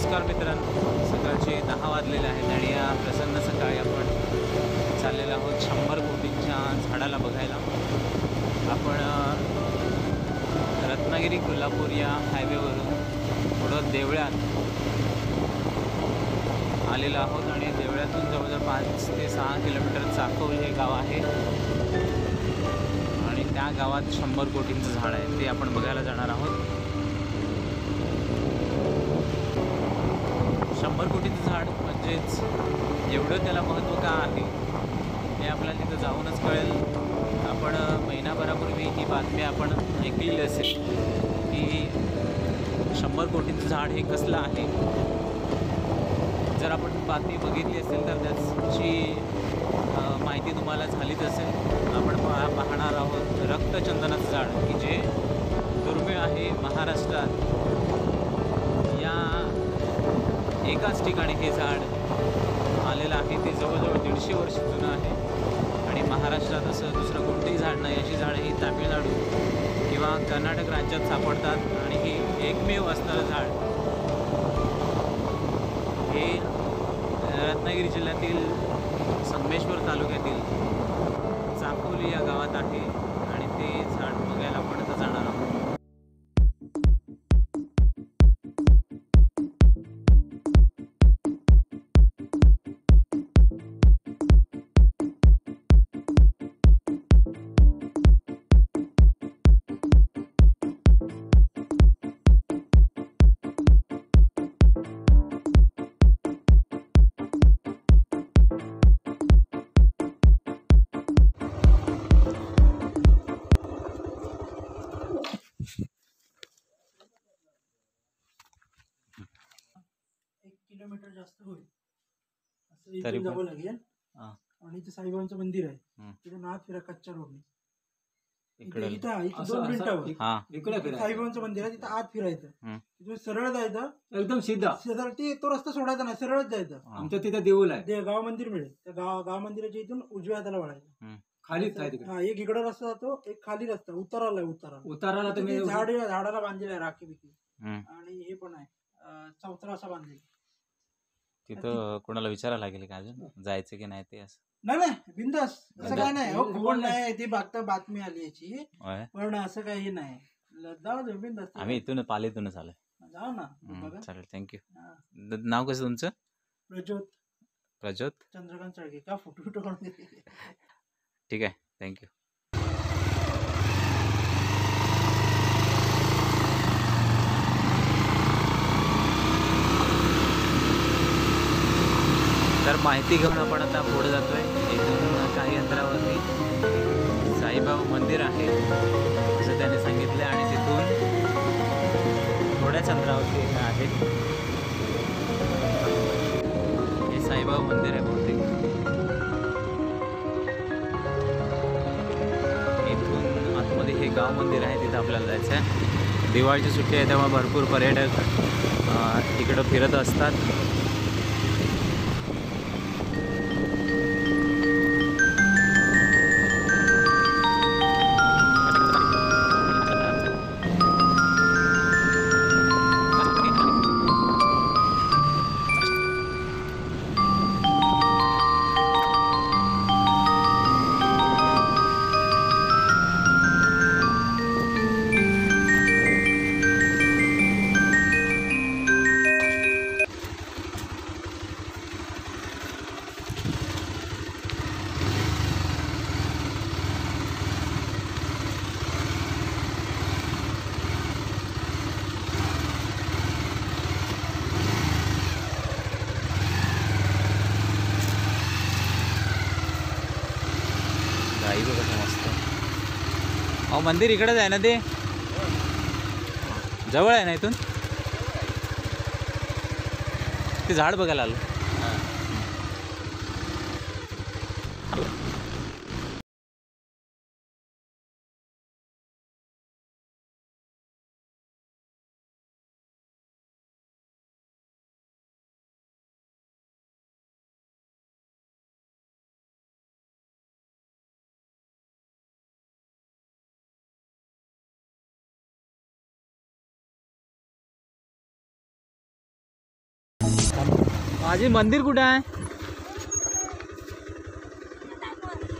नमस्कार मित्रांनो, सकाळचे 10 वाजलेले आहेत आणि या प्रसन्न सकाळी आपण चाललेलो आहोत 100 कोटींच्या झाडाला बघायला. आपण रत्नागिरी कोल्हापूर या हायवेवरून थोडं देवळ्यात आलेलो आहोत आणि देवळ्यातून जवळजवळ 5 ते 6 किलोमीटर चाकौल हे गाव आहे आणि त्या गावात 100 कोटींचं झाड आहे, ते आपण बघायला जाणार आहोत. 100 कोटीचं झाड म्हणजेच एवढं त्याला महत्त्व का आहे हे आपल्याला तिथं जाऊनच कळेल. आपण महिनाभरापूर्वी ही बातमी आपण ऐकलेली असेल की 100 कोटींचं झाड हे कसलं आहे. जर आपण बातमी बघितली असेल तर त्याची माहिती तुम्हाला झालीच असेल. आपण पाहणार आहोत रक्तचंदनाचं झाड की जे दुर्मिळ आहे. महाराष्ट्रात या एकाच ठिकाणी हे झाड आलेलं आहे. ते जवळजवळ 150 वर्ष जुनं आहे आणि महाराष्ट्रात असं दुसरं कोणतेही झाड नाही. अशी झाडं ही तामिळनाडू किंवा कर्नाटक राज्यात सापडतात आणि हे एकमेव असणारं झाड हे रत्नागिरी जिल्ह्यातील संगमेश्वर तालुक्यातील चाकोली या गावात आहे आणि ते झाड बघायला आपण आता जाणार आहोत. किलोमीटर जास्त होईल असं तरी इथून पण जावं लागेल. आणि इथे साईबाबांचं मंदिर आहे, तिथे नाथ फिरा कच्च्या रोडने इथे इथं 2 मिनिटावर साईबाबांचं मंदिर आहे. तिथं आत फिरायचं, तिथून सरळ जायचं एकदम सीधा. ते तो रस्ता सोडायचा नाही, सरळच जायचं. आमच्या तिथे देऊळ आहे, गाव मंदिर मिळेल. त्या गाव मंदिराच्या इथून उजव्या हाताला वळायचं. खालीच आहे एक इकडं रस्ता जातो, एक खाली रस्ता उताराला तुम्ही झाडाला बांधलेला आहे राखी बिकी. आणि हे पण आहे चौथरा असा बांधलेला. तिथं कोणाला विचारायला लागेल का अजून जायचं की नाही ते? असं नाही बिंदास, असं काय नाही. कोण नाही ते बघता बातमी आली याची, पण असं काही नाही. जाऊ दे बिंदास. आम्ही इथून पालीतूनच आलोय. जाऊ ना. चालेल, थँक्यू. नाव कसं तुमचं? प्रज्योत चंद्रकांत चाळगे. का फोटो काढून ठीक आहे, थँक्यू. तर माहिती घेऊन आपण आता पुढे जातोय. इथून काही अंतरावरती साईबाबा मंदिर आहे असं त्याने सांगितलं आणि तिथून थोड्याच अंतरावरती आहे हे साईबाबा मंदिर आहे बहुतेक. इथून आतमध्ये हे गाव मंदिर आहे, तिथं आपल्याला जायचं आहे. दिवाळीची सुट्टी आहे त्यामुळे भरपूर पर्यटक इकडं फिरत असतात. गाई बघा मस्त. अहो मंदिर इकडेच आहे ना, ते जवळ आहे ना इथून. ते झाड बघायला आलो. माझे मंदिर कुठं आहे?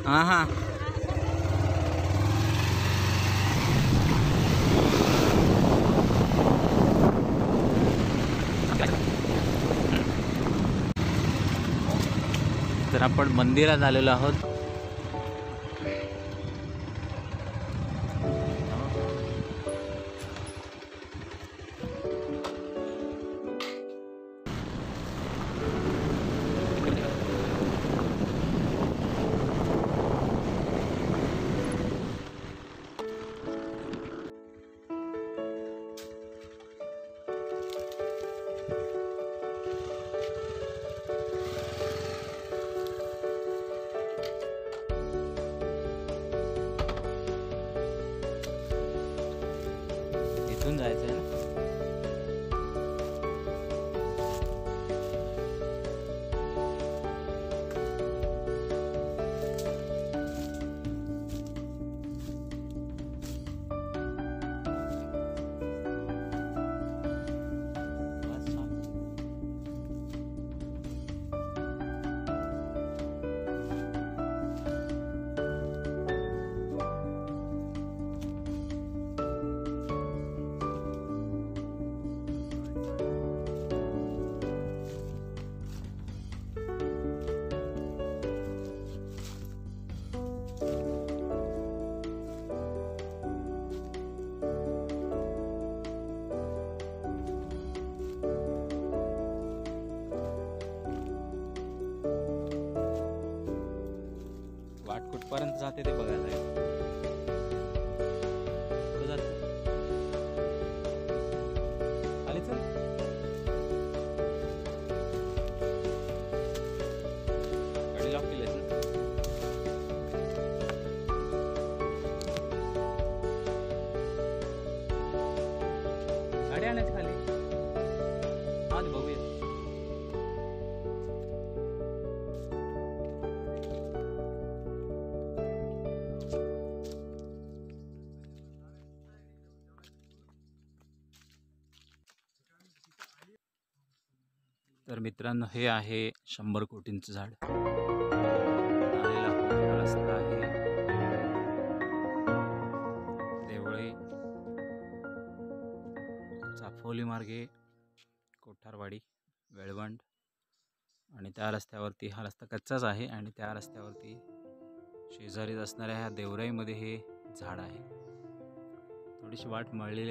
हां हां तर आपण मंदिरात आलेलो आहोत. इथून जायचं आहे ना. वाट कुठपर्यंत जाते ते बघायला आहे. पुढे जाते आली चल. गाडी लॉक केली आहे. गाडी आणायची खाली. हा बघूया. तर मित्रांनो हे आहे 100 कोटींचं झाड. आलेला हा रस्ता आहे देवळे चाफोली मार्गे कोठारवाडी वेळवंड आणि त्या रस्त्यावरती हा रस्ता कच्चाच आहे आणि त्या रस्त्यावरती शेजारीच असणाऱ्या ह्या देवराईमध्ये हे झाड आहे. थोडीशी वाट मळलेली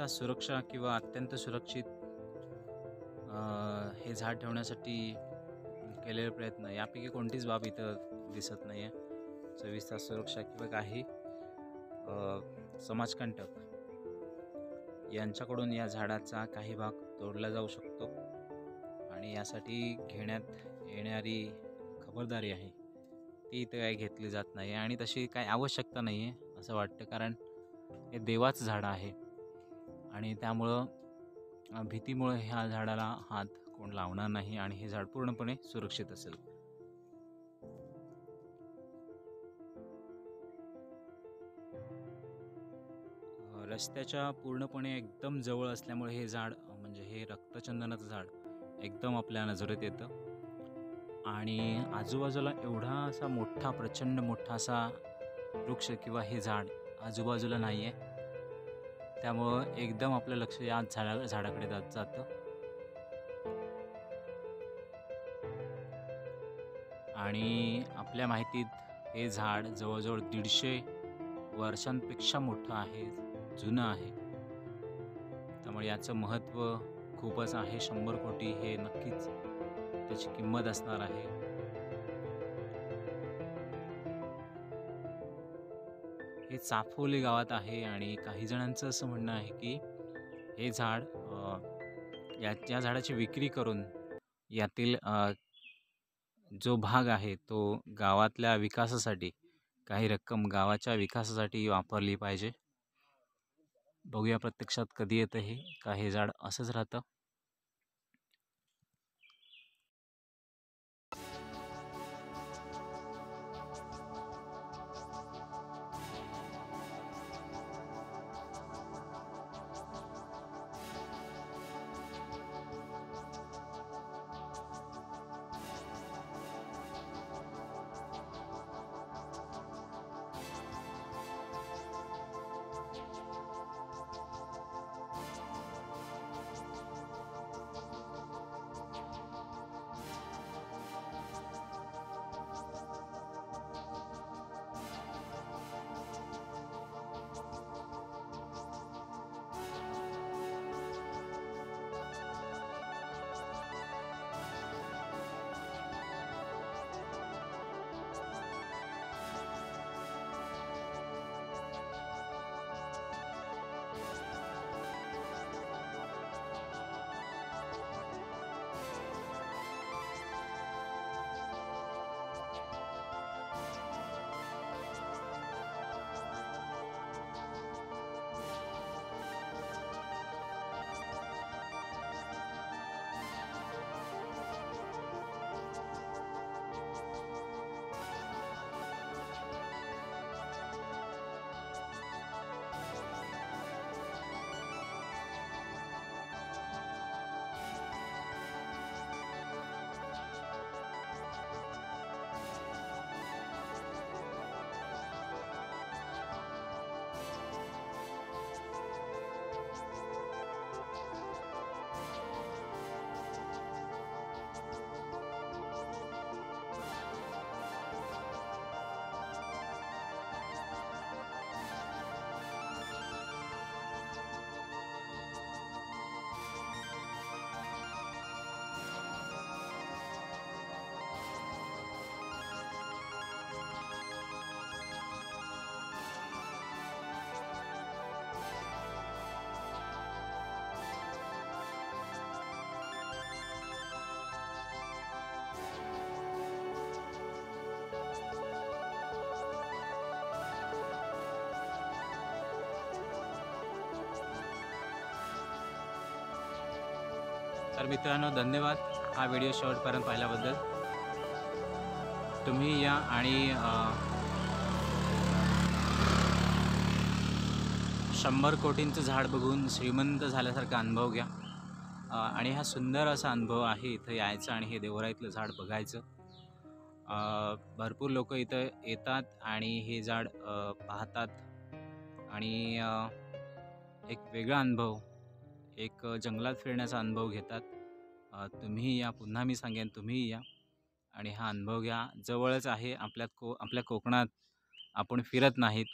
विशेषतः सुरक्षा किंवा अत्यंत सुरक्षित हे झाड ठेवण्यासाठी केलेले प्रयत्न यापैकी कोणतीच बाब इथं दिसत नाही आहे. 24 तास सुरक्षा किंवा काही समाजकंटक यांच्याकडून या झाडाचा काही भाग तोडला जाऊ शकतो आणि यासाठी घेण्यात येणारी खबरदारी आहे ती इथं काही घेतली जात नाही आणि तशी काही आवश्यकता नाही आहे असं वाटतं. कारण हे देवाचं झाड आहे आणि त्यामुळं भीतीमुळे ह्या झाडाला हात कोण लावणार नाही आणि हे झाड पूर्णपणे सुरक्षित असेल. रस्त्याच्या पूर्णपणे एकदम जवळ असल्यामुळे हे झाड म्हणजे हे रक्तचंदनाचं झाड एकदम आपल्या नजरेत येतं आणि आजूबाजूला एवढा असा मोठा प्रचंड मोठा असा वृक्ष किंवा हे झाड आजूबाजूला नाही आहे. त्यामुळं एकदम आपलं लक्ष या झाडाकडे जातं आणि आपल्या माहितीत हे झाड जवळजवळ 150 वर्षांपेक्षा मोठं आहे, जुनं आहे. त्यामुळे याचं महत्त्व खूपच आहे. 100 कोटी हे नक्कीच त्याची किंमत असणार आहे. हे चाफोली गावात आहे आणि काही जणांचं असं म्हणणं आहे की हे झाड या झाडाची विक्री करून यातील जो भाग आहे तो गावातल्या विकासासाठी काही रक्कम गावाच्या विकासासाठी वापरली पाहिजे. बघूया प्रत्यक्षात कधी येतं हे का हे झाड असंच राहतं. तर मित्रांनो, धन्यवाद हा व्हिडिओ शेवटपर्यंत पाहिल्याबद्दल. तुम्ही या आणि 100 कोटींचं झाड बघून श्रीमंत झाल्यासारखा अनुभव घ्या. आणि हा सुंदर असा अनुभव आहे इथं यायचा आणि हे देवराईतलं झाड बघायचं. भरपूर लोक इथं येतात आणि हे झाड पाहतात आणि एक वेगळा अनुभव, एक जंगलात फिरण्याचा अनुभव घेतात. तुम्ही या, पुन्हा मी सांगेन तुम्ही या आणि हा अनुभव घ्या. जवळच आहे, आपल्या कोकणात आपण फिरत नाहीत.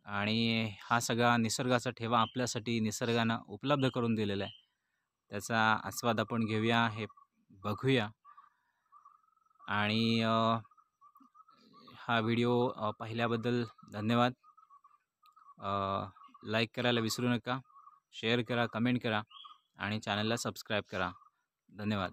आणि हा सगळा निसर्गाचा ठेवा आपल्यासाठी निसर्गानं उपलब्ध करून दिलेला आहे. त्याचा आस्वाद आपण घेऊया, हे बघूया. आणि हा व्हिडिओ पाहिल्याबद्दल धन्यवाद. लाईक करायला विसरू नका, शेअर करा, कमेंट करा आणि चॅनलला सबस्क्राईब करा. धन्यवाद.